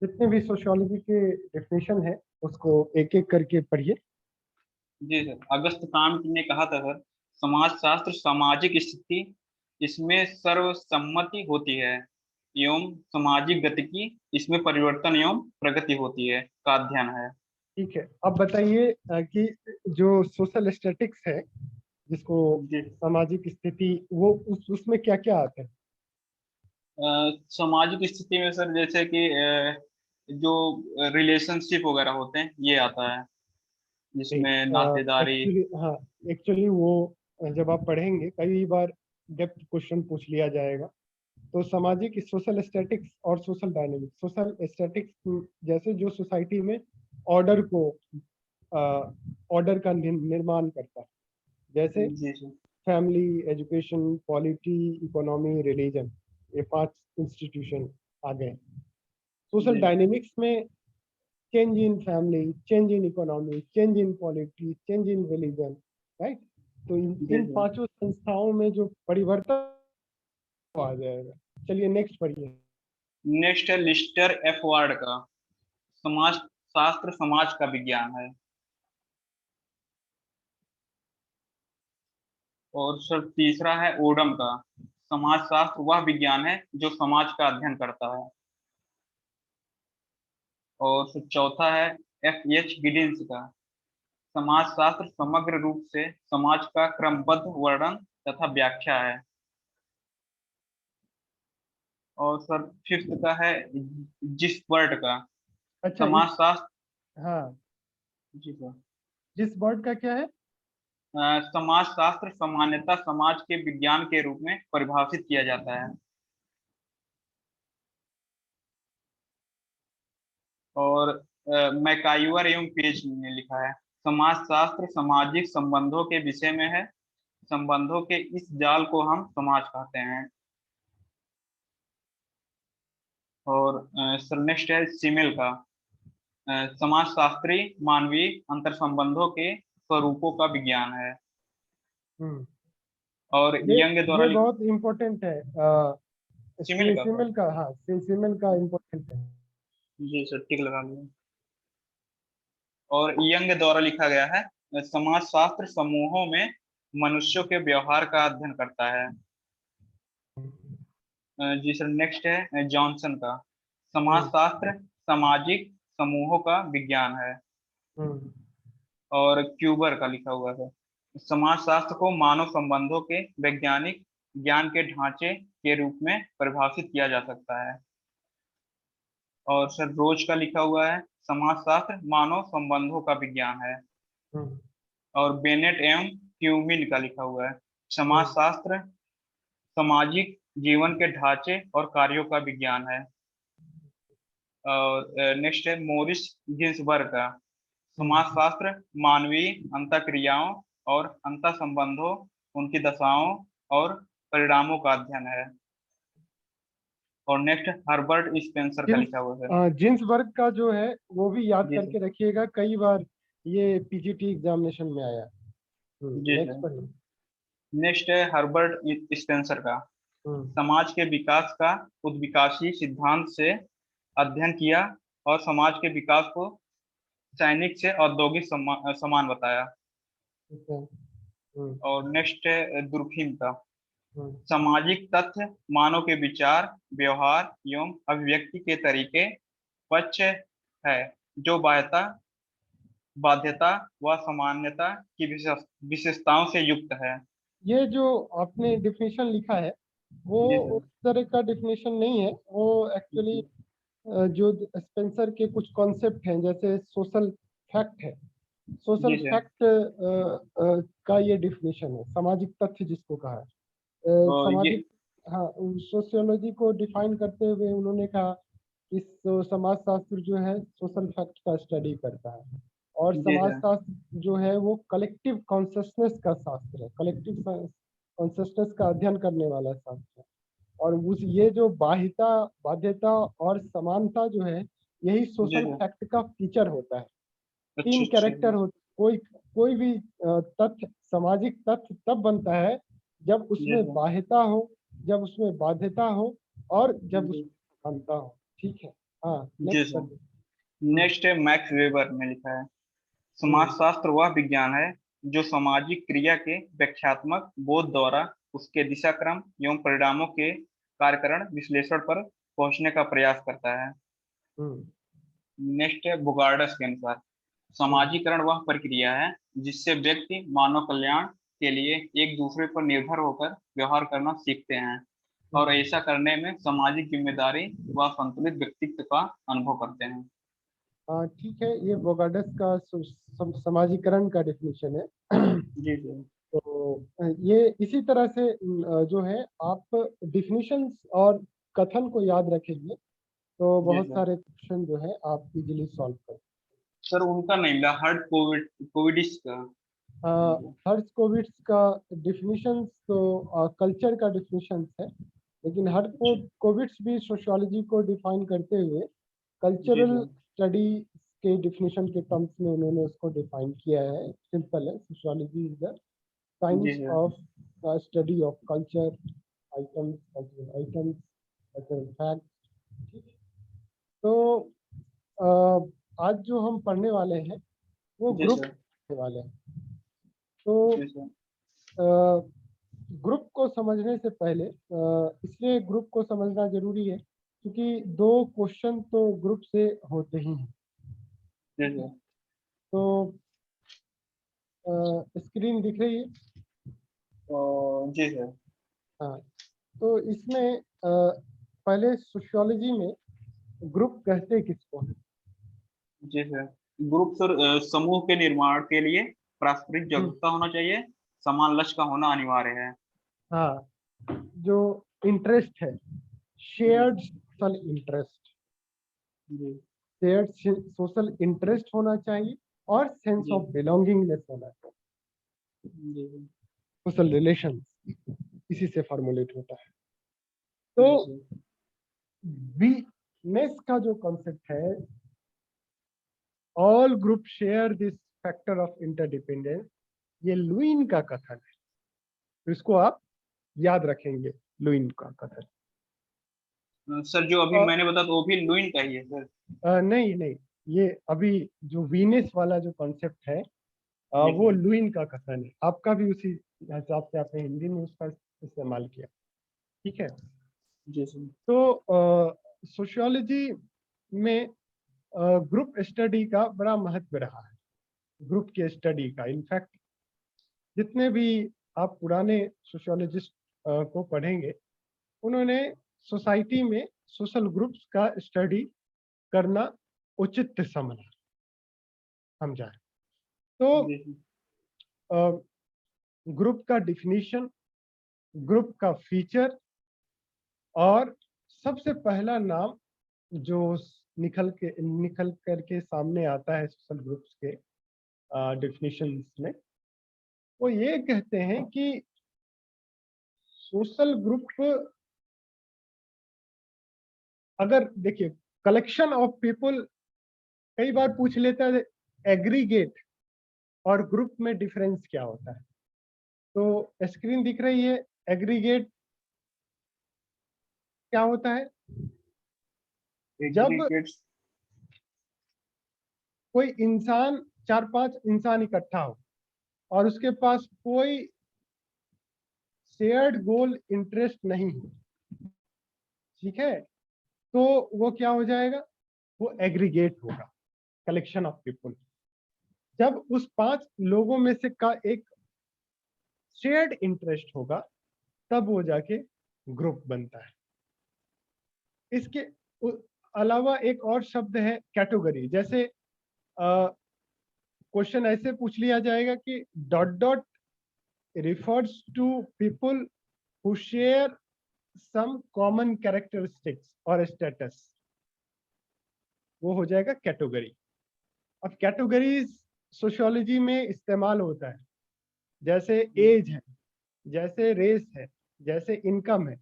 जितने भी सोशियोलॉजी के डेफिनेशन है उसको एक एक करके पढ़िए। जी सर, अगस्त कांट ने कहा था सर, समाजशास्त्र सामाजिक स्थिति, इसमें सर्वसम्मति होती है एवं सामाजिक गतिकी, इसमें परिवर्तन एवं प्रगति होती है का अध्ययन है। ठीक है, अब बताइए कि जो सोशल स्टैटिक्स है, जिसको जी। सामाजिक स्थिति, वो उसमें क्या क्या आता है? सामाजिक स्थिति में सर जैसे कि जो रिलेशनशिप वगैरह होते हैं ये आता है, जिसमें नातेदारी। एक्चुअली हाँ, एक्चुअली वो जब आप पढ़ेंगे कई बार डेप्थ क्वेश्चन पूछ लिया जाएगा। तो सामाजिक स्ोशल स्टैटिक्स और सोशल डायनेमिक्स। सोशल स्टैटिक्स जैसे जो सोसाइटी में ऑर्डर को ऑर्डर का निर्माण करता है, जैसे जी sir. Family, education, polity, economy, religion, ये 5 इंस्टीट्यूशन आ गए। सोशल जी डायनेमिक्स में change in family, change in economy, change in polity, change in religion, right. तो जी इन सर। 5 संस्थाओं में जो परिवर्तन आ जाएगा। चलिए नेक्स्ट पढ़िए। नेक्स्ट है लिस्टर एफ वार्ड का, समाज शास्त्र समाज का विज्ञान है। और सर तीसरा है ओडम का, समाजशास्त्र वह विज्ञान है जो समाज का अध्ययन करता है। और फिर चौथा है एफ एच गिडिंस का, समाजशास्त्र समग्र रूप से समाज का क्रमबद्ध वर्णन तथा व्याख्या है। और सर फिफ्थ का है जिस वर्ड का, अच्छा, इस समाजशास्त्र। हाँ, जी सर। जिस वर्ड का क्या है? समाजशास्त्र सामान्यतः समाज के विज्ञान के रूप में परिभाषित किया जाता है। और मैकाइवर एवं पेज ने लिखा है, समाजशास्त्र सामाजिक संबंधों के विषय में है, संबंधों के इस जाल को हम समाज कहते हैं। और सर नेक्स्ट है सिमिल का, समाजशास्त्री मानवीय अंतर संबंधों के स्वरूपों का विज्ञान है। हम्म और ये यंग द्वारा ये बहुत इम्पोर्टेंट है। सिमिल का सर। सिमिल का, हाँ, सिमिल का इम्पोर्टेंट है। जी सर, ठीक लगा लिया। और यंग द्वारा लिखा गया है, समाजशास्त्र समूहों में मनुष्यों के व्यवहार का अध्ययन करता है। जी सर, नेक्स्ट है जॉनसन का, हम्म समाजशास्त्र सामाजिक समूहों का विज्ञान है। हम्म और क्यूबर का लिखा हुआ है, समाजशास्त्र को मानव संबंधों के वैज्ञानिक ज्ञान के ढांचे के रूप में परिभाषित किया जा सकता है। और सर रोज का लिखा हुआ है, समाजशास्त्र मानव संबंधों का विज्ञान है। हम्म और बेनेट एवं ट्यूमिन का लिखा हुआ है, हम्म समाजशास्त्र सामाजिक जीवन के ढांचे और कार्यों का विज्ञान है। और नेक्स्ट है मोरिस गिन्सबर्ग का, हम्म समाजशास्त्र मानवीय अंतःक्रियाओं और अंतः संबंधों, उनकी दशाओं और परिणामों का अध्ययन है। और नेक्स्ट हर्बर्ट स्पेंसर का जिन्स लिखा हुआ है। जिन्सबर्ग का जो है वो भी याद जी सर। करके रखिएगा, कई बार ये पीजीटी एग्जामिनेशन में आया। जी नेक्स्ट सर। पढ़िए। नेक्स्ट है हर्बर्ट स्पेंसर का, हम्म समाज के विकास का उद्विकासी सिद्धांत से अध्ययन किया और समाज के विकास को सैनिक से औद्योगिक समान बताया। ठीक है। हम्म और नेक्स्ट है दुर्खिम का, हम्म सामाजिक तथ्य मानव के विचार, व्यवहार एवं अभिव्यक्ति के तरीके पक्ष है, जो बाध्यता व सामान्यता की विशेषताओं से युक्त है। ये जो आपने डिफिनेशन लिखा है वो जी उस सर। तरह का डिफिनेशन नहीं है। वो एक्चुअली जी। जो स्पेंसर के कुछ कॉन्सेप्ट हैं, जैसे सोशल फैक्ट है। सोशल जी सर। फैक्ट का ये डिफिनेशन है, सामाजिक तथ्य जिसको कहा है। ये। सामाजिक, हाँ, सोशियोलॉजी को डिफाइन करते हुए उन्होंने कहा कि समाजशास्त्र जो है सोशल फैक्ट का स्टडी करता है, और जी सर। समाजशास्त्र जो है वो कलेक्टिव कॉन्शसनेस का शास्त्र है, कलेक्टिव कॉन्शसनेस का अध्ययन करने वाला शास्त्र है। और उस ये जो बाध्यता और समानता जो है, यही जी सोशल सर। फैक्ट का फीचर होता है। अच्छा 3 अच्छा। कैरेक्टर हो, कोई कोई भी तथ्य, सामाजिक तथ्य तब बनता है जब जी उसमें सर। बाह्यता हो, जब उसमें बाध्यता हो, और जब जी। उसमें समानता हो। ठीक है। हाँ, जी नेक्स्ट सर। कर। नेक्स्ट है मैक्स वेबर ने लिखा है, समाजशास्त्र वह विज्ञान है जो सामाजिक क्रिया के व्याख्यात्मक बोध द्वारा उसके दिशाक्रम एवं परिणामों के कार्यकरण विश्लेषण पर पहुंचने का प्रयास करता है। हम्म नेक्स्ट है बुगार्डस के अनुसार, हम्म समाजीकरण वह प्रक्रिया है जिससे व्यक्ति मानव कल्याण के लिए एक दूसरे पर निर्भर होकर व्यवहार करना सीखते हैं और हम्म। ऐसा करने में सामाजिक जिम्मेदारी व संतुलित व्यक्तित्व का अनुभव करते हैं। हाँ ठीक है, ये वोगाडस का समाजीकरण का डेफिनेशन है। जी जी। तो ये इसी तरह से जो है, आप डिफिनीशंस और कथन को याद रखेंगे तो जी बहुत सर। सारे क्वेश्चन जो है आप इजीली सॉल्व कर। सर उनका नहीं मिला, हर्ट कोविड कोविडिस का। हर्ट्ज का डिफिनीशंस तो कल्चर का डिफिनीशंस है, लेकिन अच्छा। कोविड्स भी सोशियोलॉजी को डिफाइन करते हुए जी कल्चरल सर। स्टडी के डिफिनीशन के टर्म्स में उन्होंने उसको डिफाइन किया है। सिंपल है, सोशियोलॉजी इज द जी science sir. Of study of culture items, cultural items, cultural fact. ठीक है, तो आज जो हम पढ़ने वाले हैं वो जी ग्रुप सर। पढ़ने वाले हैं। तो जी सर। ग्रुप को समझने से पहले इसलिए ग्रुप को समझना जरूरी है क्योंकि दो क्वेश्चन तो ग्रुप से होते ही हैं। जी ठीक है, सर। तो स्क्रीन दिख रही है। जी सर। हाँ, तो इसमें पहले सोशियोलॉजी में ग्रुप कहते किसको हैं? जी सर। ग्रुप सर समूह के निर्माण के लिए पारस्परिक हम्म, जागरूकता होना चाहिए, समान लक्ष्य का होना अनिवार्य है। हाँ, जो इंटरेस्ट है, जी शेयर्ड सर। सोशल इंटरेस्ट, जी। शेयर्ड सोशल इंटरेस्ट होना चाहिए और सेंस जी। ऑफ बिलोंगिंगनेस होना चाहिए। जी सर। सोशल रिलेशन इसी से फॉर्मुलेट होता है। तो जी सर। वीनेस का जो कॉन्सेप्ट है, all group share this factor of interdependence, ये लुइन का कथन है। तो इसको आप याद रखेंगे, लुइन का कथन। सर जो अभी और मैंने बताया तो वो भी लुइन का ही है सर। नहीं नहीं, ये अभी जो वीनेस वाला जो कॉन्सेप्ट है जी वो सर। लुइन का कथन है। आपका भी उसी हिसाब से आपने हिंदी में उसका इस्तेमाल किया। ठीक है, जी सर। तो सोशियोलॉजी में ग्रुप स्टडी का बड़ा महत्व रहा है। ग्रुप के स्टडी का, इनफैक्ट जितने भी आप पुराने सोशियोलॉजिस्ट को पढ़ेंगे, उन्होंने सोसाइटी में सोशल ग्रुप्स का स्टडी करना उचित समझा है। तो जी सर। ग्रुप का डिफिनीशन, ग्रुप का फीचर, और सबसे पहला नाम जो निकल करके सामने आता है सोशल ग्रुप्स के डिफिनीशंस में, वो ये कहते हैं कि सोशल ग्रुप, अगर देखिए, कलेक्शन ऑफ पीपल, कई बार पूछ लेता है एग्रीगेट और ग्रुप में डिफरेंस क्या होता है। तो स्क्रीन दिख रही है, एग्रीगेट क्या होता है? जब एग्रीगेट्स। कोई इंसान, चार पांच इंसान इकट्ठा हो और उसके पास कोई शेयर्ड गोल इंटरेस्ट नहीं है, ठीक है, तो वो क्या हो जाएगा? वो एग्रीगेट होगा, कलेक्शन ऑफ पीपल। जब उस पांच लोगों में से का एक शेयर्ड इंटरेस्ट होगा, तब वो जाके ग्रुप बनता है। इसके अलावा एक और शब्द है कैटेगरी। जैसे क्वेश्चन ऐसे पूछ लिया जाएगा कि dot dot refers to people who share some common characteristics और status, वो हो जाएगा कैटेगरी। अब कैटेगरीज सोशियोलॉजी में इस्तेमाल होता है, जैसे एज है, जैसे रेस है, जैसे इनकम है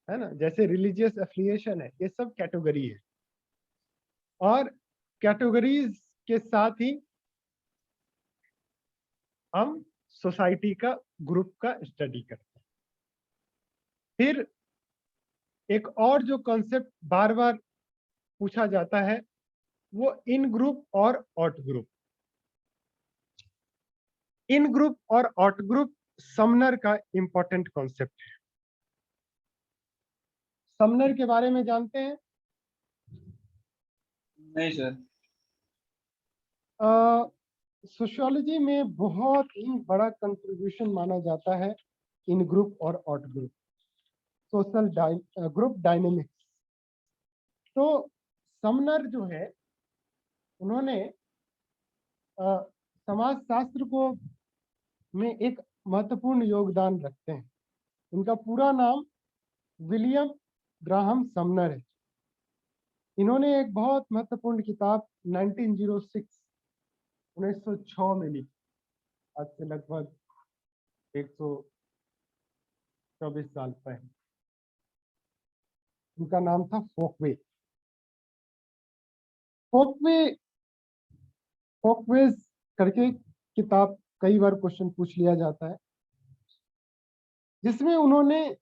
ना, जैसे रिलीजियस एफिलिएशन है, ये सब कैटेगरी है। और कैटेगरीज के साथ ही हम सोसाइटी का, ग्रुप का स्टडी करते हैं। फिर एक और जो कॉन्सेप्ट बार बार पूछा जाता है वो इन ग्रुप और आउट ग्रुप। इन ग्रुप और आउट ग्रुप समनर का इंपॉर्टेंट कॉन्सेप्ट है। समनर के बारे में जानते हैं? नहीं सर। सोशियोलॉजी में बहुत ही बड़ा कंट्रीब्यूशन माना जाता है इन ग्रुप और out group, social group dynamics. तो समनर जो है उन्होंने समाजशास्त्र को में एक महत्वपूर्ण योगदान रखते हैं। इनका पूरा नाम विलियम ग्राहम समनर है। इन्होंने एक बहुत महत्वपूर्ण किताब 1906 में लिखी, आज से लगभग 124 साल पहले। उनका नाम था फोकवे। फोकवेज करके किताब कई बार क्वेश्चन पूछ लिया जाता है, जिसमें उन्होंने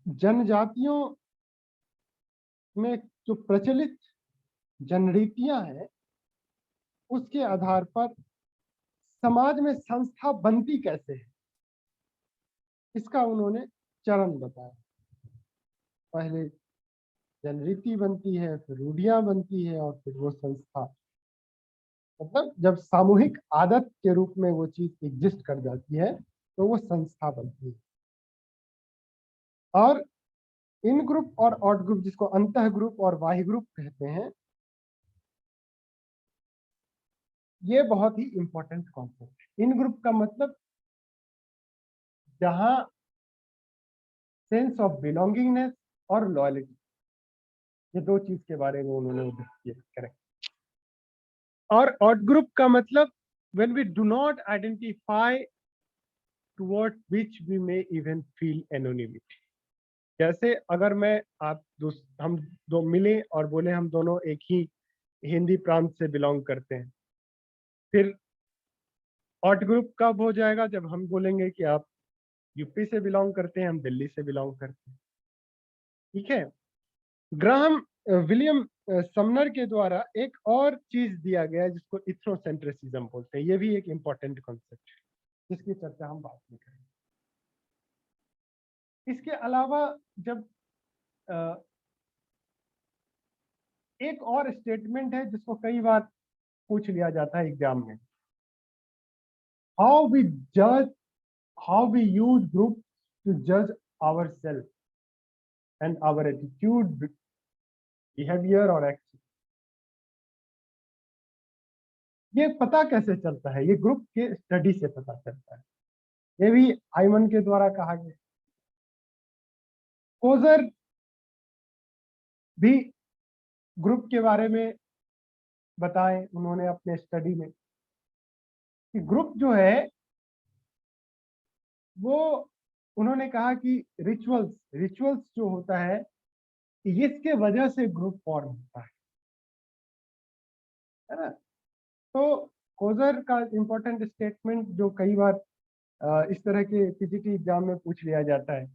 जनजातियों में जो प्रचलित जनरीतियां हैं उसके आधार पर समाज में संस्था बनती कैसे है, इसका उन्होंने चरण बताया। पहले जनरीति बनती है, फिर रूढ़ियां बनती है, और फिर वो संस्था, मतलब जब सामूहिक आदत के रूप में वो चीज एग्जिस्ट कर जाती है तो वो संस्था बनती है। और इन ग्रुप और आउट ग्रुप, जिसको अंतः ग्रुप और बाह्य ग्रुप कहते हैं, ये बहुत ही इंपॉर्टेंट कॉन्सेप्ट है। इन ग्रुप का मतलब जहां सेंस ऑफ बिलोंगिंगनेस और लॉयलिटी, ये दो चीज के बारे में उन्होंने उल्लेख किया। करेक्ट। और आउट ग्रुप का मतलब when we do not identify toward which we may even feel anonymity। जैसे अगर मैं आप हम दो मिले और बोले हम दोनों एक ही हिंदी प्रांत से बिलोंग करते हैं, फिर आउट ग्रुप कब हो जाएगा? जब हम बोलेंगे कि आप यूपी से बिलोंग करते हैं, हम दिल्ली से बिलोंग करते हैं। ठीक है। ग्राहम विलियम समनर के द्वारा एक और चीज दिया गया है जिसको इथ्रोसेंट्रिसिज्म बोलते हैं। ये भी एक इंपॉर्टेंट कॉन्सेप्ट है जिसकी चर्चा हम बाद में करेंगे। इसके अलावा जब एक और स्टेटमेंट है जिसको कई बार पूछ लिया जाता है एग्जाम में, हाउ वी जज, how we use group to जज our self and our attitude, behaviour और एक्शन। ये पता कैसे चलता है? ये ग्रुप के स्टडी से पता चलता है। ये भी आइमन के द्वारा कहा गया। कोजर भी ग्रुप के बारे में बताएं उन्होंने अपने स्टडी में कि ग्रुप जो है वो, उन्होंने कहा कि रिचुअल्स जो होता है इसके वजह से ग्रुप फॉर्म होता है ना। तो कोजर का इंपॉर्टेंट स्टेटमेंट जो कई बार इस तरह के पीजीटी एग्जाम में पूछ लिया जाता है,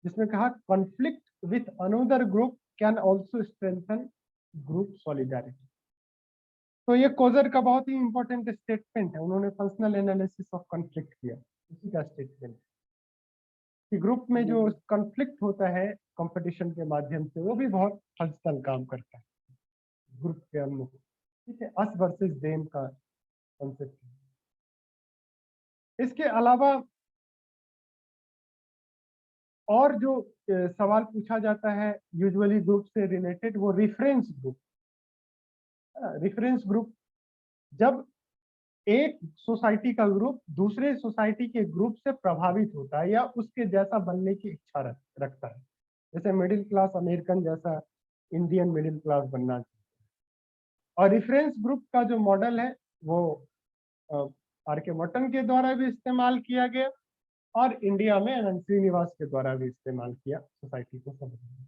जिसमें कहा conflict with another group can also strengthen group solidarity. तो ये कोजर का बहुत ही इंपॉर्टेंट स्टेटमेंट है। उन्होंने फंक्शनल एनालिसिस ऑफ कॉन्फ्लिक्ट किया, उसी का स्टेटमेंट कि ग्रुप में जो कॉन्फ्लिक्ट होता है कंपटीशन के माध्यम से, वो भी बहुत फंक्शनल काम करता है ग्रुप के अंदर। ठीक है, अस वर्सेस देम का कॉन्सेप्ट। इसके अलावा और जो सवाल पूछा जाता है यूजुअली ग्रुप से रिलेटेड, वो रेफरेंस ग्रुप। रेफरेंस ग्रुप, जब एक सोसाइटी का ग्रुप दूसरे सोसाइटी के ग्रुप से प्रभावित होता है या उसके जैसा बनने की इच्छा रखता है, जैसे मिडिल क्लास अमेरिकन जैसा इंडियन मिडिल क्लास बनना चाहिए। और रेफरेंस ग्रुप का जो मॉडल है वो आर के मटन के द्वारा भी इस्तेमाल किया गया और इंडिया में अनंत श्रीनिवास के द्वारा भी इस्तेमाल किया सोसाइटी को समझने।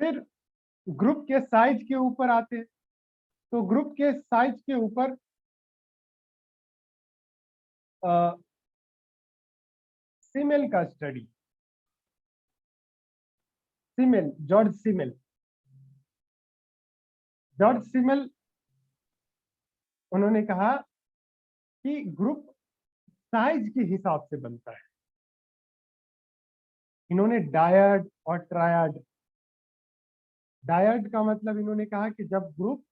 फिर ग्रुप के साइज के ऊपर आते हैं। तो ग्रुप के साइज के ऊपर सिमेल का study, Simmel, George Simmel. George Simmel उन्होंने कहा कि ग्रुप साइज के हिसाब से बनता है। इन्होंने डायड और ट्रायड, डायड का मतलब इन्होंने कहा कि जब ग्रुप,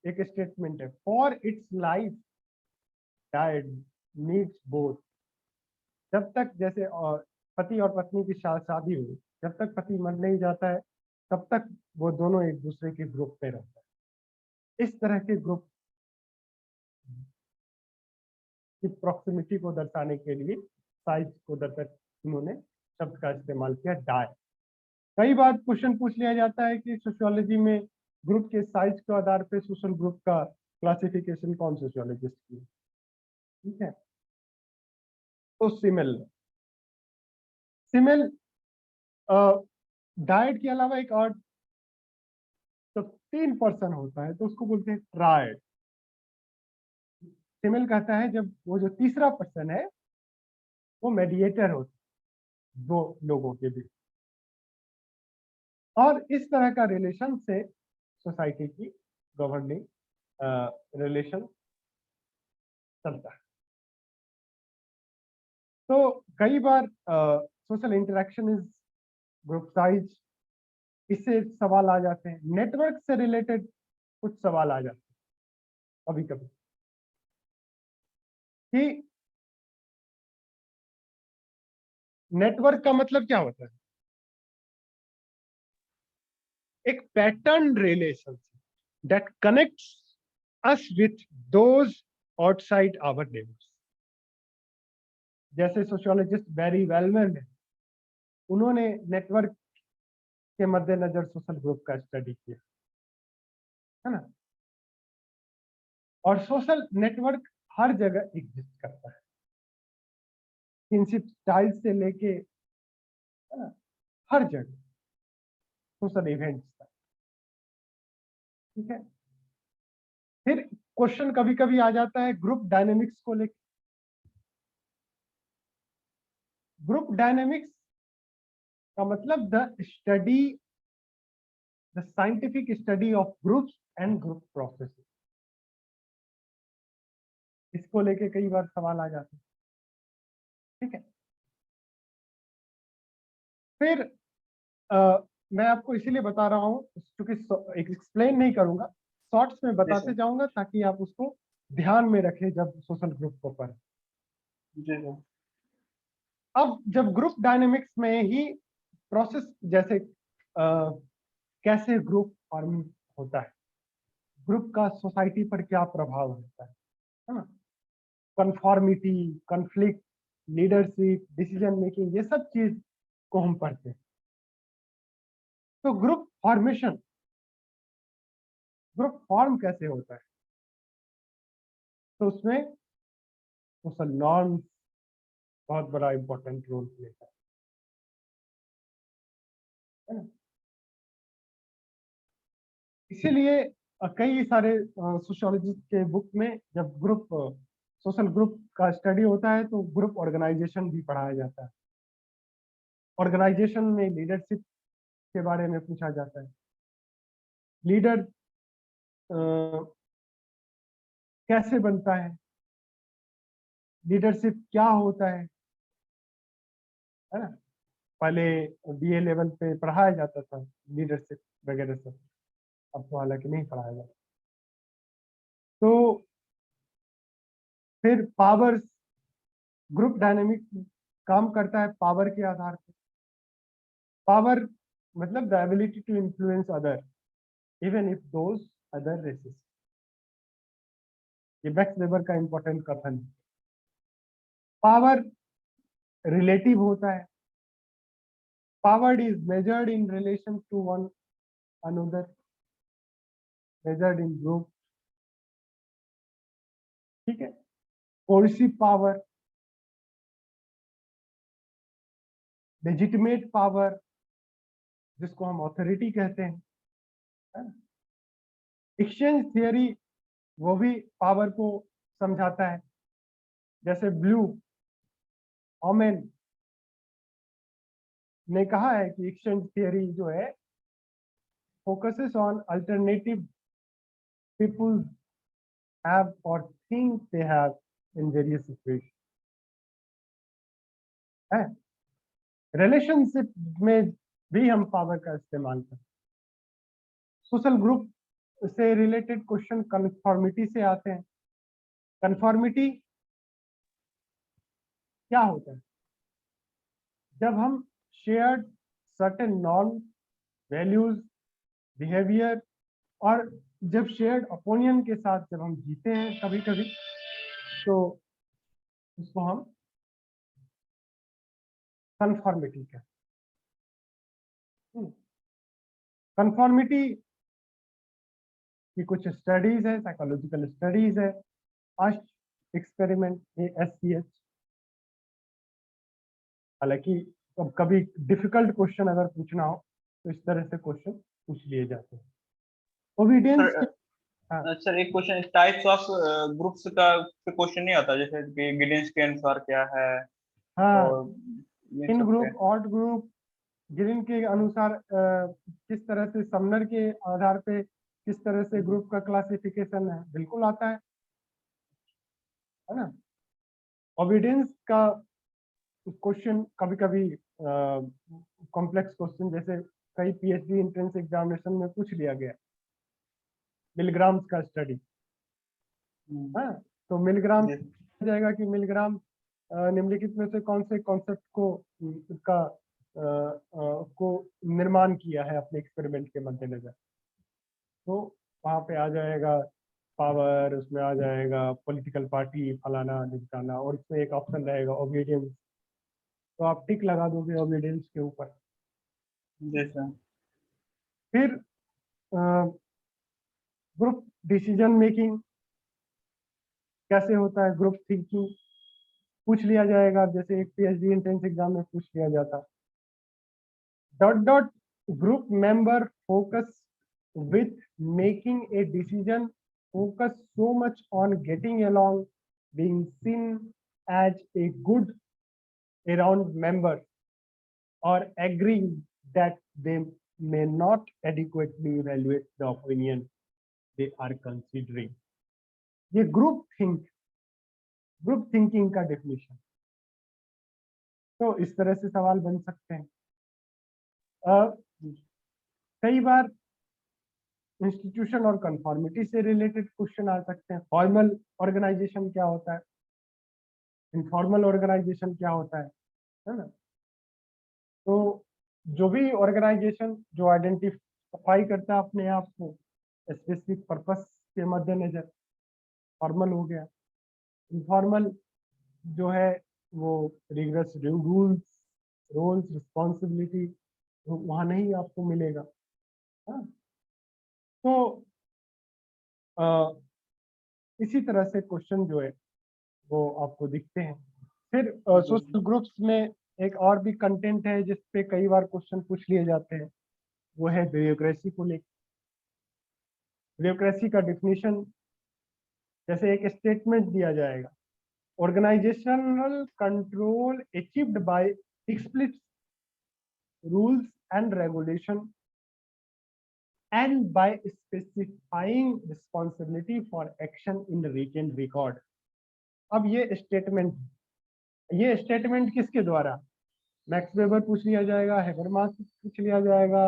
एक स्टेटमेंट है, for its life dyad needs both. जब तक जैसे पति और पत्नी की शादी हो, जब तक पति मर नहीं जाता है तब तक वो दोनों एक दूसरे के ग्रुप में रहते हैं। इस तरह के ग्रुप की प्रॉक्सिमिटी को दर्शाने के लिए साइज को दर्शक इन्होंने शब्द का इस्तेमाल किया, डाय। कई बार क्वेश्चन पूछ लिया जाता है कि सोशियोलॉजी में ग्रुप के साइज के आधार पर सोशल ग्रुप का क्लासिफिकेशन कौन सोशियोलॉजिस्ट की, ठीक है। तो सिमेल डायट के अलावा एक और तो 3 पर्सन होता है तो उसको बोलते हैं ट्रायड। सिमेल कहता है जब वो जो तीसरा पर्सन है वो मेडिएटर होता है दो लोगों के बीच, और इस तरह का रिलेशन से सोसाइटी की गवर्निंग रिलेशन चलता है। तो कई बार social interaction is group size, इससे सवाल आ जाते हैं। नेटवर्क से रिलेटेड कुछ सवाल आ जाते हैं कभी कभी कि नेटवर्क का मतलब क्या होता है। एक pattern relationship that connects us with those outside our neighbours. जैसे सोशियोलॉजिस्ट बैरी वेलमैन है, उन्होंने नेटवर्क के मद्देनजर सोशल ग्रुप का स्टडी किया, है ना। और सोशल नेटवर्क हर जगह एग्जिस्ट करता है, किनशिप स्टाइल से लेके, है ना, हर जगह सोशल इवेंट्स तक, ठीक है। फिर क्वेश्चन कभी कभी आ जाता है ग्रुप डायनेमिक्स को लेकर। ग्रुप डायनेमिक्स का मतलब the scientific study of groups and group process. इसको लेके कई बार सवाल आ जाते हैं, ठीक है। फिर मैं आपको इसीलिए बता रहा हूँ क्योंकि एक्सप्लेन नहीं करूंगा, शॉर्ट्स में बताते जाऊंगा ताकि आप उसको ध्यान में रखें जब सोशल ग्रुप को पढ़ें। अब जब ग्रुप डायनेमिक्स में ही प्रोसेस, जैसे कैसे ग्रुप फॉर्मिंग होता है, ग्रुप का सोसाइटी पर क्या प्रभाव होता है ना, conformity, conflict, leadership, decision making, ये सब चीज को हम पढ़ते हैं। तो ग्रुप फॉर्मेशन, ग्रुप फॉर्म कैसे होता है, तो उसमें सोशल नॉर्म्स बहुत बड़ा इंपॉर्टेंट रोल प्ले करता है ना। इसीलिए कई सारे सोशियोलॉजी के बुक में जब ग्रुप सोशल ग्रुप का स्टडी होता है तो ग्रुप ऑर्गेनाइजेशन भी पढ़ाया जाता है। ऑर्गेनाइजेशन में लीडरशिप के बारे में पूछा जाता है, लीडर कैसे बनता है, लीडरशिप क्या होता है ना। पहले बीए लेवल पे पढ़ाया जाता था लीडरशिप वगैरह सब, अब तो हालांकि नहीं पढ़ाया जाता। तो फिर पावर्स, ग्रुप डायनेमिक काम करता है पावर के आधार पर। पावर मतलब the ability to influence other even if those other resist. ये मैक्स वेबर का इंपॉर्टेंट कथन है। पावर रिलेटिव होता है, power is measured in relation to one another, measured in group, ठीक है। कोर्सिव पावर, लेजिटिमेट पावर जिसको हम ऑथोरिटी कहते हैं, है ना। एक्सचेंज थियरी वो भी पावर को समझाता है, जैसे ब्लू ओमेन ने कहा है कि एक्सचेंज थियरी जो है focuses on alternative people have और think they have in various situation है। रिलेशनशिप में भी हम पावर का इस्तेमाल करते हैं। सोशल ग्रुप से रिलेटेड क्वेश्चन कन्फॉर्मिटी से आते हैं। कन्फॉर्मिटी क्या होता है? जब हम shared certain norm, values, behaviour और जब शेयर्ड ओपिनियन के साथ जब हम जीते हैं कभी कभी, तो उसको हम कन्फॉर्मिटी कहते हैं। कन्फॉर्मिटी की कुछ स्टडीज है, साइकोलॉजिकल स्टडीज है, आश्च एक्सपेरिमेंट, ASCH। हालांकि अब कभी डिफिकल्ट क्वेश्चन अगर पूछना हो तो इस तरह से क्वेश्चन पूछ लिए जाते हैं। ओबीडियंस सर सर एक क्वेश्चन, टाइप्स ऑफ ग्रुप्स का क्वेश्चन नहीं आता, जैसे कि गिडेंस के अनुसार क्या है? हाँ, और ये इन सब ग्रुप, ऑड ग्रुप, गिरिन के अनुसार किस तरह से, समनर के आधार पे किस तरह से ग्रुप का क्लासिफिकेशन है, बिल्कुल आता है ना। ओबीडियंस का क्वेश्चन कभी कभी कॉम्प्लेक्स क्वेश्चन, जैसे कई PhD एंट्रेंस एग्जामिनेशन में पूछ लिया गया, मिलग्राम्स का स्टडी। हाँ, तो मिलग्राम जी। जाएगा कि मिलग्राम निम्नलिखित में से कौन से कॉन्सेप्ट को उसका को निर्माण किया है अपने एक्सपेरिमेंट के मद्देनजर। तो वहाँ पे आ जाएगा पावर, उसमें आ जाएगा पॉलिटिकल पार्टी, फलाना ढिमकाना, और उसमें एक ऑप्शन रहेगा ओबीडियंस। तो आप टिक लगा दोगे ओबीडियंस के ऊपर। जी सर। फिर ग्रुप डिसीजन मेकिंग कैसे होता है, ग्रुप थिंकिंग पूछ लिया जाएगा, जैसे एक PhD एंट्रेंस एग्जाम में पूछ लिया जाता। Dot dot group member focus with making a decision, focus so much on getting along, being seen as a good around member, or agreeing that they may not adequately evaluate the opinion they are considering। ये group thinking का definition. तो इस तरह से सवाल बन सकते हैं। कई बार इंस्टीट्यूशन और कंफॉर्मिटी से रिलेटेड क्वेश्चन आ सकते हैं। फॉर्मल ऑर्गेनाइजेशन क्या होता है, इनफॉर्मल ऑर्गेनाइजेशन क्या होता है ना। तो जो भी ऑर्गेनाइजेशन जो आइडेंटिफाई करता है अपने आप को स्पेसिफिक पर्पस के मद्देनजर, फॉर्मल हो गया। इनफॉर्मल जो है वो रिगरस रूल्स, रोल्स, रिस्पॉन्सिबिलिटी वहाँ नहीं आपको मिलेगा। हाँ, तो इसी तरह से क्वेश्चन जो है वो आपको दिखते हैं। फिर सोशल ग्रुप्स में एक और भी कंटेंट है जिस पे कई बार क्वेश्चन पूछ लिए जाते हैं, वो है ब्यूरोक्रेसी को लेकर। ब्यूरोक्रेसी का डिफिनीशन, जैसे एक स्टेटमेंट दिया जाएगा, organizational control achieved by explicit rules and regulation and by specifying responsibility for action in the written record। अब ये स्टेटमेंट किसके द्वारा? मैक्स वेबर पूछ लिया जाएगा, हेबरमास पूछ लिया जाएगा,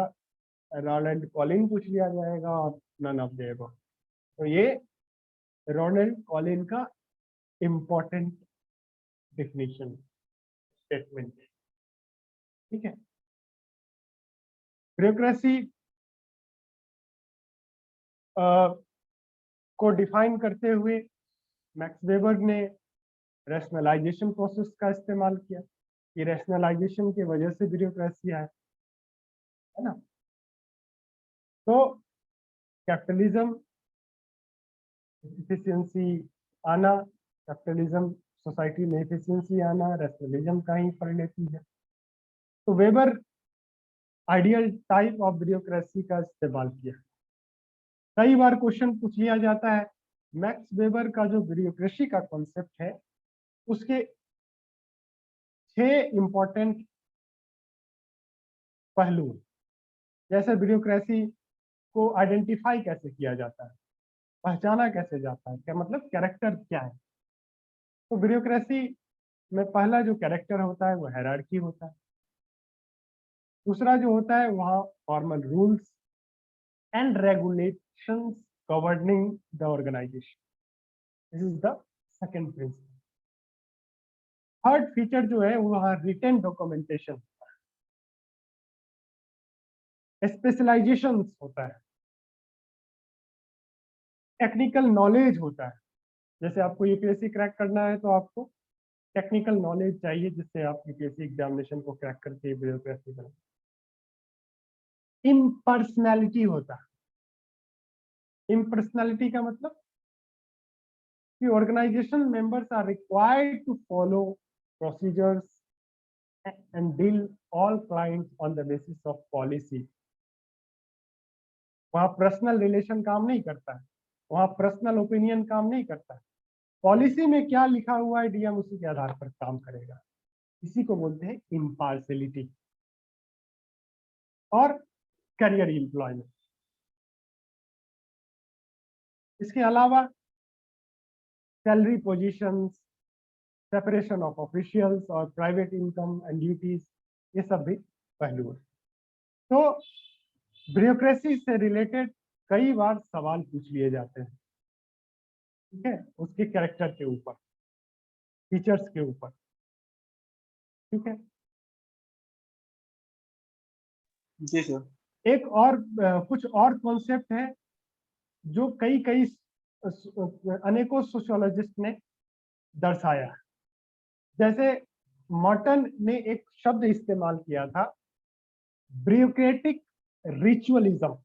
रोनाल्ड कॉलिन पूछ लिया जाएगा, और नन ऑफ द अबव। तो ये रोनाल्ड कॉलिन का इंपॉर्टेंट डेफिनेशन स्टेटमेंट, ठीक है। ब्यूरोक्रेसी को डिफाइन करते हुए मैक्स वेबर ने रैशनलाइजेशन प्रोसेस का इस्तेमाल किया। ये रैशनलाइजेशन की वजह से ब्यूरोक्रेसी है ना। तो कैपिटलिज्म एफिशिएंसी आना, कैपिटलिज्म सोसाइटी में एफिशिएंसी आना रैशनलिज्म का ही परिणति है। तो weber ideal type of bureaucracy का इस्तेमाल किया। कई बार क्वेश्चन पूछ लिया जाता है, मैक्स वेबर का जो ब्यूरोक्रेसी का कॉन्सेप्ट है उसके 6 इंपॉर्टेंट पहलू हैं। जैसे ब्यूरोक्रेसी को आइडेंटिफाई कैसे किया जाता है, पहचाना कैसे जाता है, क्या मतलब कैरेक्टर क्या है। तो ब्यूरोक्रेसी में पहला जो कैरेक्टर होता है वो हायरार्की होता है। दूसरा जो होता है वहाँ formal rules and regulations governing the organization, this is the second principle. Third feature जो है वो वहाँ रिटन डॉक्यूमेंटेशन, स्पेशलाइजेशन होता है, टेक्निकल नॉलेज होता है। जैसे आपको यूपीएससी क्रैक करना है तो आपको टेक्निकल नॉलेज चाहिए जिससे आप यूपीएससी एग्जामिनेशन को क्रैक करके ब्यूरोक्रेसी करें। इम्पर्सनैलिटी होता है। इम्पर्सनैलिटी का मतलब कि organization members are required to follow procedures and deal all clients on the basis of policy. वहाँ पर्सनल रिलेशन काम नहीं करता है, वहाँ पर्सनल ओपिनियन काम नहीं करता है। पॉलिसी में क्या लिखा हुआ है डीएम उसी के आधार पर काम करेगा। इसी को बोलते हैं इम्पार्शियलिटी। और करियर एम्प्लॉयमेंट, इसके अलावा salary positions, separation of officials और प्राइवेट इनकम एंड ड्यूटीज, ये सब भी पहलू है। तो ब्यूरोक्रेसी से रिलेटेड कई बार सवाल पूछ लिए जाते हैं, ठीक है, उसके कैरेक्टर के ऊपर, फीचर्स के ऊपर, ठीक है। जी सर। एक और कुछ और कॉन्सेप्ट है जो कई कई अनेकों सोशियोलॉजिस्ट ने दर्शाया है। जैसे मॉर्टन ने एक शब्द इस्तेमाल किया था, ब्यूरोक्रेटिक रिचुअलिज्म।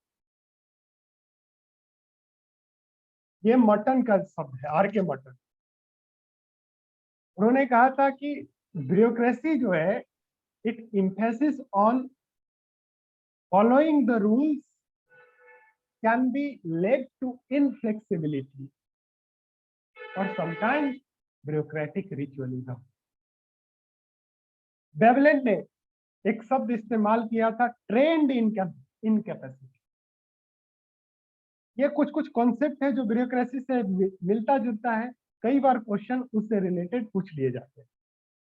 ये मॉर्टन का शब्द है, आर के मॉर्टन। उन्होंने कहा था कि ब्यूरोक्रेसी जो है it emphasis on following the rules can be led to inflexibility और समटाइम्स ब्यूरोक्रेटिक रिचुअलिज्म। बेवलेट ने एक शब्द इस्तेमाल किया था, ट्रेंड इनकैपेसिटी। ये कुछ कुछ कॉन्सेप्ट है जो ब्यूरोक्रेसी से मिलता जुलता है। कई बार क्वेश्चन उससे रिलेटेड पूछ लिए जाते हैं।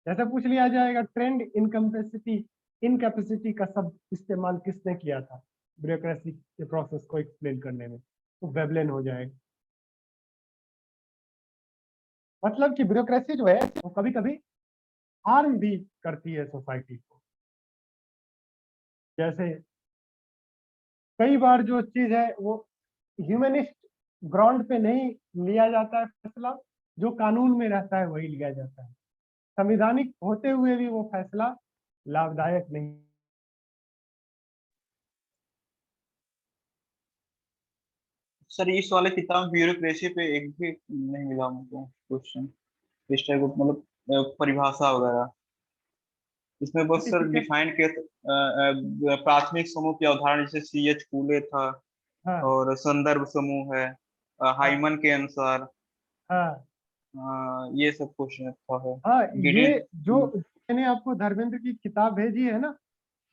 जैसे पूछ लिया जाएगा ट्रेंड इनकैपेसिटी, इनकैपेसिटी का शब्द इस्तेमाल किसने किया था ब्यूरोक्रेसी के प्रोसेस को एक्सप्लेन करने में, तो वेबलेन हो जाएगा। मतलब कि ब्यूरोक्रेसी जो है वो कभी कभी हार्म भी करती है सोसाइटी को। जैसे कई बार जो चीज है वो ह्यूमनिस्ट ग्राउंड पे नहीं लिया जाता है फैसला, जो कानून में रहता है वही लिया जाता है। संवैधानिक होते हुए भी वो फैसला लाभदायक नहीं। सर इस वाले किताब ब्यूरोक्रेसी पे एक भी नहीं मिला मुझको क्वेश्चन इस टाइप का, मतलब परिभाषा वगैरह। इसमें बस सर सर्टिफिकेट, डिफाइन किया प्राथमिक समूह की अवधारणा, जैसे सी एच कूले था हाँ और संदर्भ समूह है हाँ हाइमन के अनुसार। हाँ ये सब क्वेश्चन था है। हाँ। ये जो डिटेल। मैंने आपको धर्मेंद्र की किताब भेजी है ना,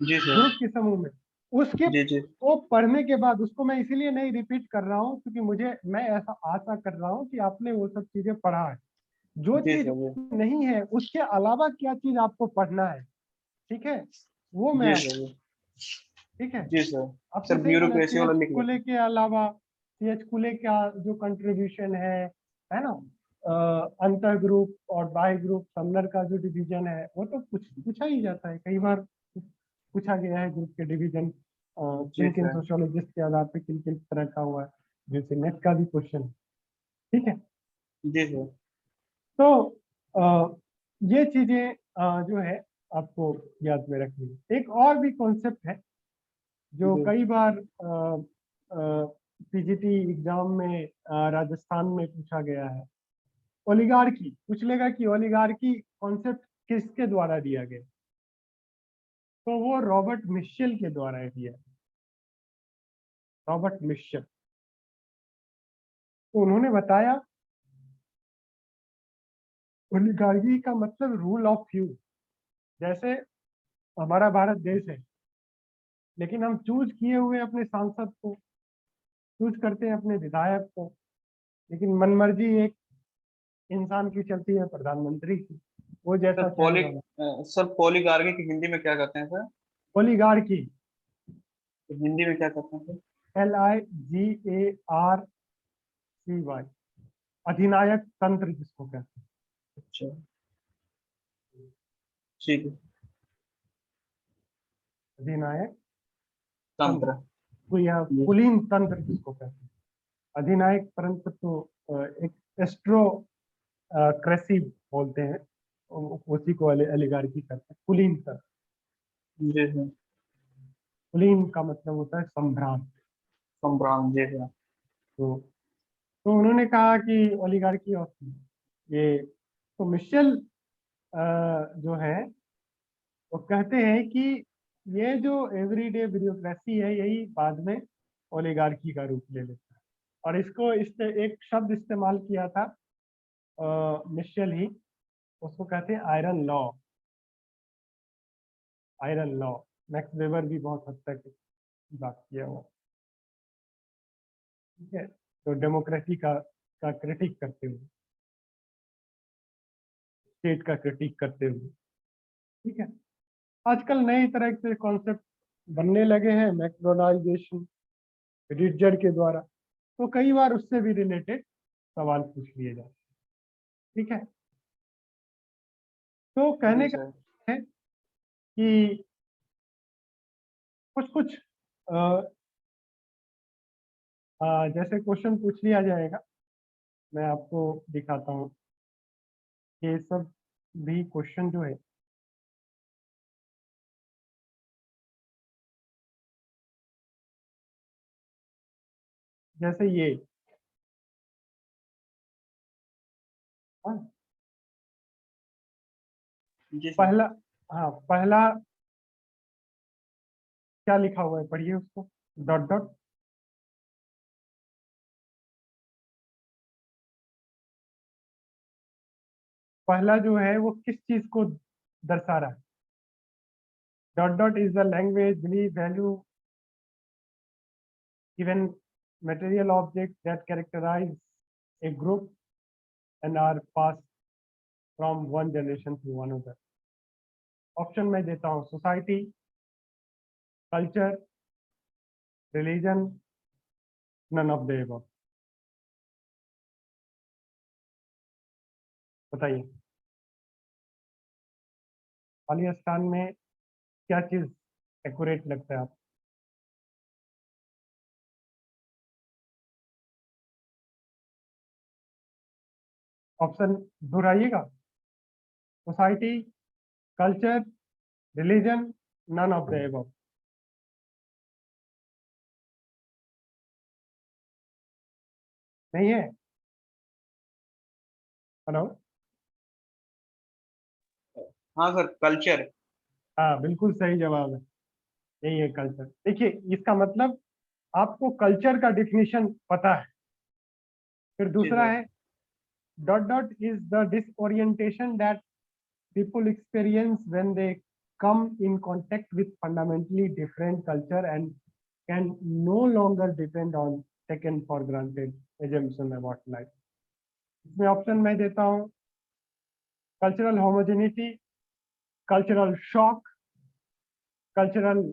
जी सर। ग्रुप के समूह में, उसके जी जी। वो पढ़ने के बाद उसको मैं इसीलिए नहीं रिपीट कर रहा हूँ क्योंकि मुझे, मैं ऐसा आशा कर रहा हूँ कि आपने वो सब चीजें पढ़ा है। जो जी चीज सर। जी नहीं है उसके अलावा क्या चीज आपको पढ़ना है, ठीक है, वो जी मैं, सर। ठीक है। जी सर। आप सर पूछेंगे ना ब्यूरोक्रेसी वाला सीएच लिख कूले लेते। के अलावा, सीएच कूले का जो कंट्रीब्यूशन है ना, अंतर ग्रुप और बाह्य ग्रुप समनर का जो डिवीजन है वो तो पूछा ही जाता है कई बार। पूछा गया है ग्रुप के डिवीजन जी किन किन सर। सोशियोलॉजिस्ट के आधार पे किन किन तरह का हुआ है, जैसे नेट का भी क्वेश्चन, ठीक है। जी सर। तो ये चीजें जो है आपको याद में रखनी है। एक और भी कॉन्सेप्ट है जो जी कई बार पीजीटी एग्जाम में राजस्थान में पूछा गया है। ओलिगार्की पूछ लेगा कि ओलिगार्की कॉन्सेप्ट किसके द्वारा दिया गया, तो वो रॉबर्ट मिशेल के द्वारा दिया। रॉबर्ट मिशेल, तो उन्होंने बताया ओलिगार्की का मतलब रूल ऑफ फ्यू। जैसे हमारा भारत देश है, लेकिन हम चूज किए हुए अपने सांसद को, चूज करते हैं अपने विधायक को, लेकिन मनमर्जी एक इंसान की चलती है, प्रधानमंत्री की, वो सर जैसा चाहेगा। सर पॉलीगार्की की हिंदी में क्या कहते हैं सर? ओलिगार्की, तो हिंदी में क्या कहते हैं सर? LIGARCY, अधिनायक तंत्र जिसको कहते अच्छा, ठीक है। हैं, अधिनायक तंत्र, तंत्र। तो यह जी। कुलीन तंत्र जिसको कहते हैं। अधिनायक परंतु तो एक एस्ट्रो क्रेसी बोलते हैं, उसी को एलिगार्की करते हैं, कुलीन तंत्र। जी सर। कुलीन का मतलब होता है सम्भ्रांत। संभ्राम, जी सर। तो तो उन्होंने कहा कि ओलिगार्की ऑफ ये, तो मिशेल जो है वो कहते हैं कि ये जो एवरीडे ब्यूरोक्रेसी है यही बाद में ओलिगार्की का रूप ले लेता है। और इसको इस एक शब्द इस्तेमाल किया था मिशेल ही, उसको कहते हैं iron law. Iron law, max weber भी बहुत हद तक बात किया वो। ठीक है, तो डेमोक्रेसी का क्रिटिक करते हुए, स्टेट का क्रिटिक करते हुए। ठीक है, आजकल नई तरह के कॉन्सेप्ट बनने लगे हैं मैक्रोनाइजेशन, रिचर के द्वारा, तो कई बार उससे भी रिलेटेड सवाल पूछ लिए जाते हैं। ठीक है, तो जी कहने का सर। है कि कुछ कुछ जैसे क्वेश्चन पूछ लिया जाएगा, मैं आपको दिखाता हूँ। ये सब भी क्वेश्चन जो है, जैसे ये, हाँ, जी सर। पहला, हाँ पहला क्या लिखा हुआ है, पढ़िए उसको, डॉट डॉट। पहला जो है वो किस चीज को दर्शा रहा है? Dot dot is the language, believe, value, even material objects that characterize a group and are passed from one generation to another. Option में देता हूँ, society, culture, religion, none of the above. बताइए, खालिस्तान में क्या चीज एक्यूरेट लगता है आपको? ऑप्शन दोहराइएगा, society, culture, religion, none of the above. नहीं है? हेलो? हाँ सर, कल्चर। हाँ बिल्कुल सही जवाब है, यही है कल्चर। देखिए इसका मतलब आपको कल्चर का डिफिनीशन पता है। फिर जी दूसरा सर। है, dot dot is the disorientation that people experience when they come in contact with fundamentally different culture and can no longer depend on taken for granted assumption about life. इसमें option मैं देता हूँ, cultural homogeneity, cultural shock, cultural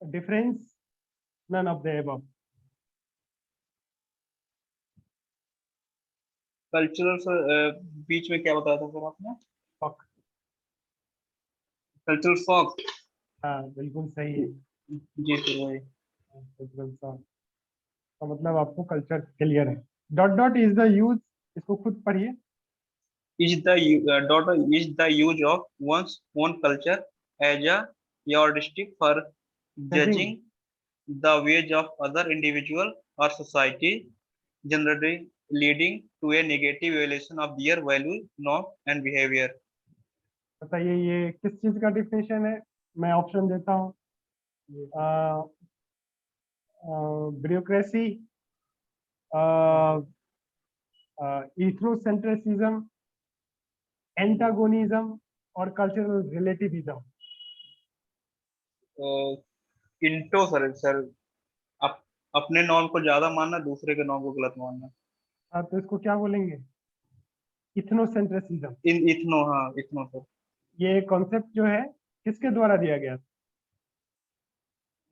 difference, none of the above. Cultural sir, बीच में क्या बताया था sir आपने? Shock, cultural shock. हाँ बिल्कुल सही है, जी सर, वही। कल्चरल शॉक का मतलब आपको कल्चर क्लियर है। Dot dot is the use, इसको खुद पढ़िए। Is the use of one's own culture as a yardstick for judging, judging the ways of other individual or society, generally leading to a negative evaluation of their value, norm and behavior. बताइए ये किस चीज का definition है? मैं option देता हूँ, bureaucracy, इथ्रोसेंट्रिसिज्म, antagonism और cultural relativism. Into sir up, अपने नॉर्म को ज्यादा मानना, दूसरे के नॉर्म को गलत मानना। हाँ, तो इसको क्या बोलेंगे? इथनोसेंट्रिसिज्म। इन इथनो, हाँ इथनो सर। ये कॉन्सेप्ट जो है किसके द्वारा दिया गया था?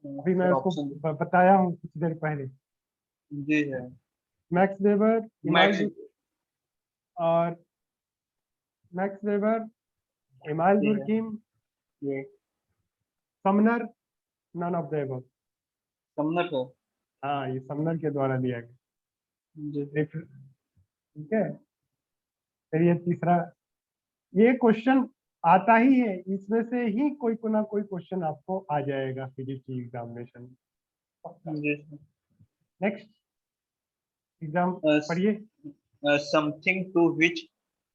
अभी मैं सर उसको ऑप्शन। बताया हूँ कुछ देर पहले। जी है। Max Weber, Max. इमाइल और मैक्स वेबर, इमाइल जी है। दुर्कीम, ये Sumner, none of the above. Sumner sir. हाँ, ये समनर के द्वारा दिया जी गया। सर। ठीक है। फिर ये तीसरा, ये क्वेश्चन आता ही है, इसमें से ही कोई को ना कोई क्वेश्चन आपको आ जाएगा फिजिक्स की एग्जामिनेशन में। जी सर। नेक्स्ट एग्जाम पढ़िए। Something to which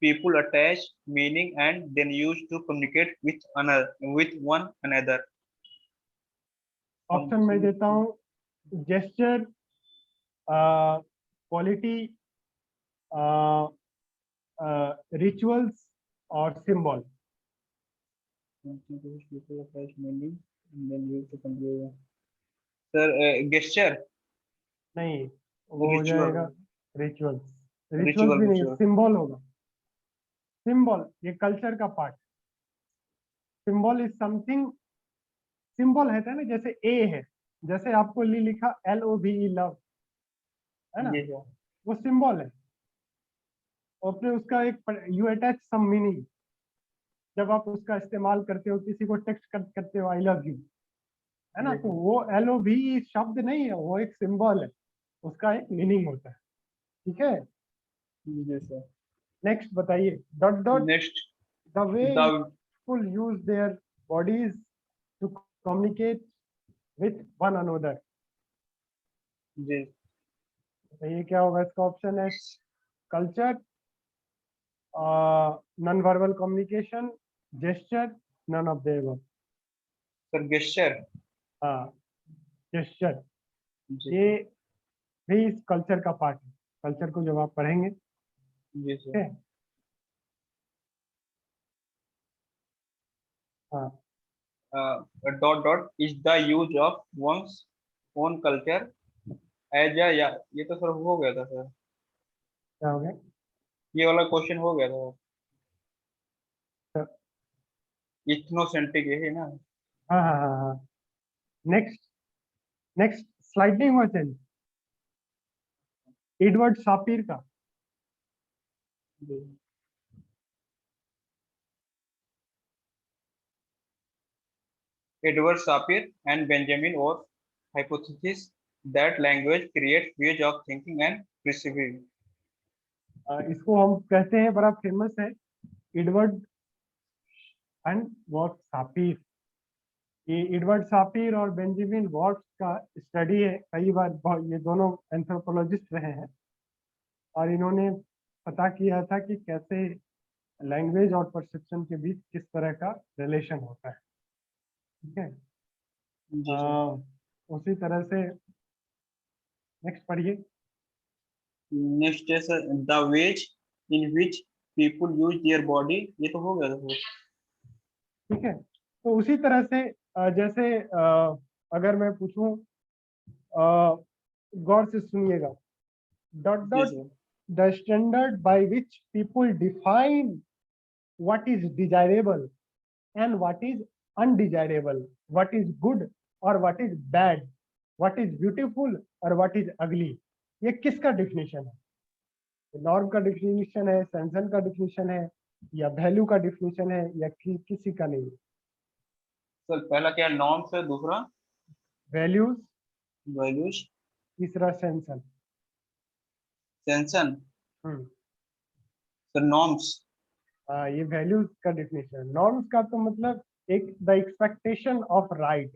people attach meaning and then use to communicate with another, with one another. Option मैं Something देता हूँ: जेस्चर, क्वालिटी, रिचुअल्स और symbol. something to which people attach meaning and then use to communicate. Sir, gesture, नहीं, वो हो ritual, जाएगा rituals. Rituals ritual, भी नहीं, ritual. सिंबल होगा। सिंबल ये कल्चर का part. Symbol is something, symbol है ना, जैसे ए है, जैसे आपको लिखा LOVE लव, है ना, जी सर। वो सिंबल है। और फिर उसका एक यू अटैच सम मीनिंग, जब आप उसका इस्तेमाल करते हो, किसी को टेक्स्ट करते हो आई लव यू, है ना, जी तो सर। वो LOVE शब्द नहीं है, वो एक सिंबल है, उसका एक मीनिंग होता है। ठीक है। जी सर। नेक्स्ट बताइए। Dot dot Next, the way the people use their bodies to communicate with one another. जी बताइए क्या होगा इसका ऑप्शन है: culture, non verbal communication, gesture, none of the above. Sir gesture. हाँ, जेस्चर जी ये सर। भी इस कल्चर का पार्ट है। कल्चर को जब आप पढ़ेंगे। जी ठीक सर। है। हाँ, Dot dot is the use of one's own culture as a, या ये तो सर हो गया था सर। क्या हो गया? ये वाला क्वेश्चन हो गया था। तो, इथनोसेंट्रिक यही ना। हाँ हाँ हाँ हाँ। नेक्स्ट, नेक्स्ट स्लाइड नहीं हुआ चेंज, एडवर्ड सापिर का। Edward Sapir and Benjamin Orr hypothesis that language creates ways of thinking and perceiving. इसको हम कहते हैं, बड़ा फेमस है, एडवर्ड एंड वॉट सापिर। ये एडवर्ड सापिर और बेंजामिन वॉट्स का स्टडी है। कई बार ये दोनों एंथ्रोपोलॉजिस्ट रहे हैं, और इन्होंने पता किया था कि कैसे लैंग्वेज और परसेप्शन के बीच किस तरह का रिलेशन होता है। ठीक है। जी सर। उसी तरह से नेक्स्ट पढ़िए। नेक्स्ट है sir the ways in which people use their body, ये तो हो गया था सर। ठीक है। तो उसी तरह से जैसे अगर मैं पूछूं, गौर से सुनिएगा। Dot G dot sir. The standard by which people define what is desirable and what is undesirable, what is good और what is bad, what is beautiful और what is ugly, ये किसका डिफिनेशन है? नॉर्म का definition है, sanction का definition है, या वैल्यू का डिफिनेशन है, या किसी का नहीं? सर पहला क्या नॉर्म्स है, दूसरा वैल्यूज, वैल्यूज, तीसरा सेंसन। सेंसन। हम्म। Sir norms. हाँ, ये वैल्यूज का डिफिनेशन है। नॉर्म्स का तो मतलब एक the expectation of right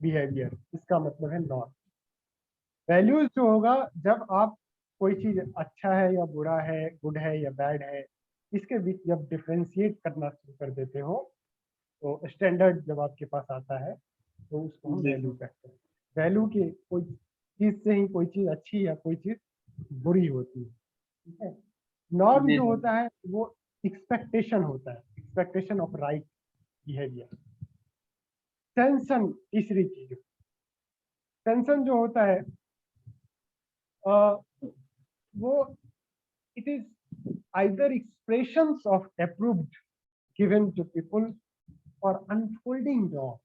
behaviour, इसका मतलब है नॉर्म। वैल्यूज जो होगा, जब आप कोई चीज अच्छा है या बुरा है, गुड है या बैड है, इसके बीच जब डिफ्रेंशिएट करना शुरू कर देते हो, तो स्टैंडर्ड जब आपके पास आता है, तो उसको हम जी वैल्यू सर। कहते हैं। वैल्यू की कोई चीज से ही कोई चीज अच्छी या कोई चीज बुरी होती है। ठीक है। नॉर्म जी जो सर। होता है वो एक्सपेक्टेशन होता है, expectation of right behaviour. Sanction तीसरी चीज। सेंसन जो होता है वो it is either expressions of approved given to people for unfolding norms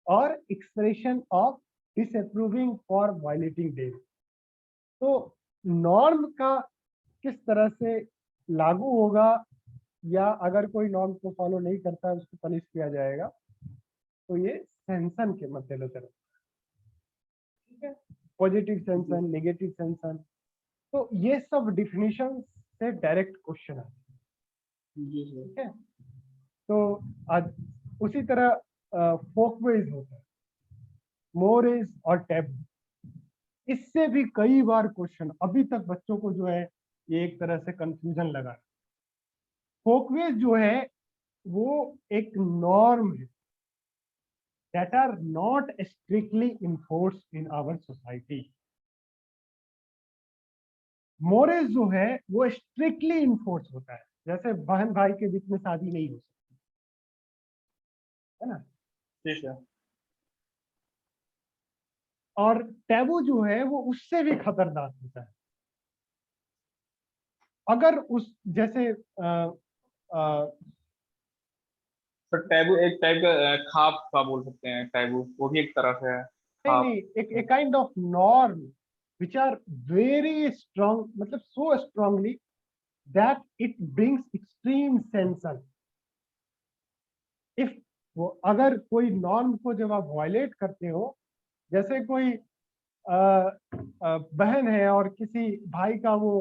or expression of disapproving for violating them। तो नॉर्म का किस तरह से लागू होगा या अगर कोई नॉर्म को फॉलो नहीं करता है उसको पनिश किया जाएगा, तो ये सेंसन के मद्देनजर, ठीक है। पॉजिटिव सेंसन, नेगेटिव सेंसन, तो ये सब डिफिनीशन से डायरेक्ट क्वेश्चन है, ठीक है। तो आज उसी तरह फोकवेज होता है, मोरेज और टैबू, इससे भी कई बार क्वेश्चन, अभी तक बच्चों को जो है ये एक तरह से कंफ्यूजन लगा। फोकवेज जो है वो एक नॉर्म है that are not strictly enforced in our society। मोरेज जो है वो स्ट्रिक्टली इन्फोर्स होता है, जैसे बहन भाई के बीच में शादी नहीं हो सकती, है ना। ठीक है। और टैबू जो है वो उससे भी खतरनाक होता है। अगर उस जैसे तो टैबू एक टाइप का खाप का बोल सकते हैं, टैबू वो भी एक तरह से है। नहीं नहीं, एक kind of norm which are very strong, मतलब so strongly that it brings extreme tension। if वो अगर कोई नॉर्म को जब आप वायलेट करते हो, जैसे कोई बहन है और किसी भाई का वो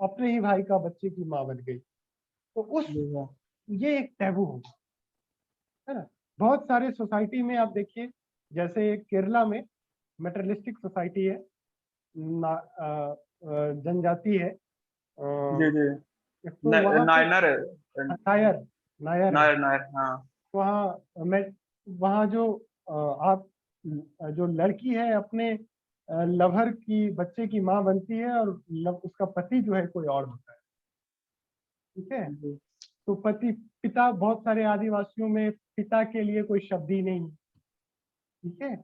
अपने ही भाई का बच्चे की माँ बन गई, तो उस ये एक टैबू होगा, है ना। बहुत सारे सोसाइटी में आप देखिए, जैसे केरला में मेटरलिस्टिक सोसाइटी है, जनजाति है, जी जी, तो वहाँ नायनर है, नायर नायर नायर नायर, हाँ। वहाँ मैं वहाँ जो आप जो लड़की है अपने लवर की बच्चे की माँ बनती है और उसका पति जो है कोई और होता है, ठीक है। तो पति पिता, बहुत सारे आदिवासियों में पिता के लिए कोई शब्द ही नहीं, ठीक है।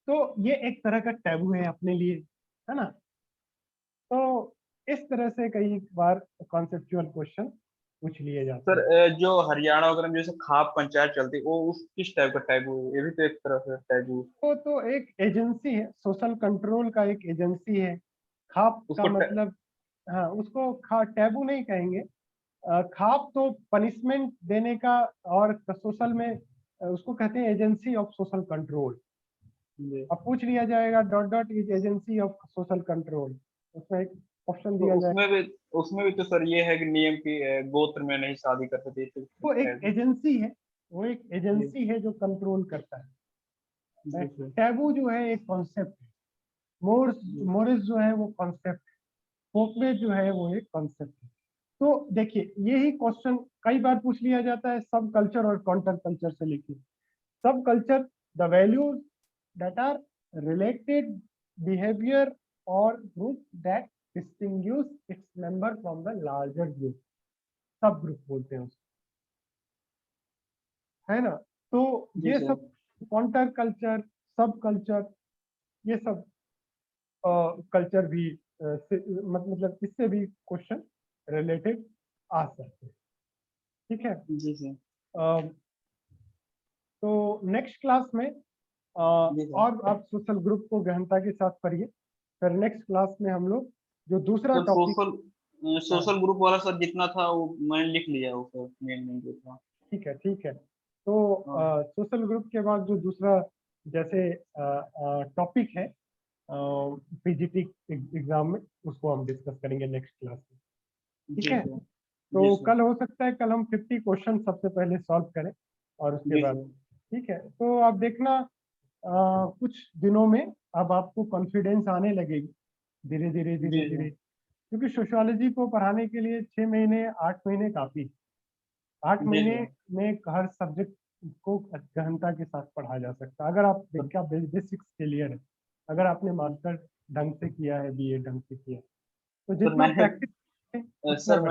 तो ये एक तरह का टैबू है अपने लिए, है ना। तो इस तरह से कई बार कॉन्सेप्चुअल क्वेश्चन पूछ लिए जाते सर हैं। जो हरियाणा वगैरह में जैसे खाप पंचायत चलती है, वो उस किस टाइप का टैबू है? ये भी तो एक तरह से टैबू। तो एक एजेंसी है, सोशल कंट्रोल का एक एजेंसी है। खाप का उसको मतलब, हाँ, उसको टैबू नहीं कहेंगे। खाप तो पनिशमेंट देने का, और सोशल में उसको कहते हैं एजेंसी ऑफ सोशल कंट्रोल। अब पूछ लिया जाएगा dot dot is agency of social control, उसमें एक ऑप्शन तो दिया जाएगा। उसमें भी तो सर ये है कि नियम की गोत्र में नहीं शादी कर सकते, तो वो एक टैबू। एजेंसी है, वो एक एजेंसी है जो कंट्रोल करता है। टैबू जो है एक कॉन्सेप्ट है, मोरिस जो है वो कॉन्सेप्ट है, फोकवेज जो है वो एक कॉन्सेप्ट है। तो देखिए यही क्वेश्चन कई बार पूछ लिया जाता है सब कल्चर और काउंटर कल्चर से लेके। Sub culture, the values that are related behaviour और group that distinguish its member from the larger group, sub group बोलते हैं उसको, है ना। तो ये सब काउंटर कल्चर, सब कल्चर, ये सब कल्चर भी मतलब इससे भी क्वेश्चन रिलेटेड आ सकते हैं, ठीक है। जी सर। तो नेक्स्ट क्लास में और आप सोशल ग्रुप को गहनता के साथ पढ़िए, फिर नेक्स्ट क्लास में हम लोग जो दूसरा सर टॉपिक, सोशल ग्रुप वाला सर जितना था वो मैंने लिख लिया, वो सर मेन जो था। ठीक है ठीक है। तो सोशल ग्रुप के बाद जो दूसरा जैसे टॉपिक है पीजीटी एग्जाम में, उसको हम डिस्कस करेंगे नेक्स्ट क्लास में, ठीक है। तो कल हो सकता है कल हम 50 क्वेश्चन सबसे पहले सॉल्व करें और उसके बाद, ठीक है। तो आप देखना कुछ दिनों में अब आपको कॉन्फिडेंस आने लगेगी धीरे धीरे धीरे धीरे, क्योंकि सोशियोलॉजी को पढ़ाने के लिए 6 महीने 8 महीने काफी, 8 महीने में हर सब्जेक्ट को गहनता के साथ पढ़ा जा सकता है, अगर आप क्या बेसिक्स क्लियर है, अगर आपने मास्टर ढंग से किया है, बीए ढंग से किया है, तो जितना प्रैक्टिस सर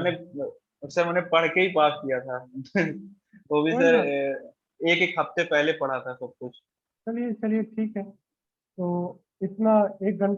मैंने पढ़ के ही पास किया था वो भी सर एक एक हफ्ते पहले पढ़ा था सब कुछ। चलिए चलिए ठीक है, तो इतना 1 घंटा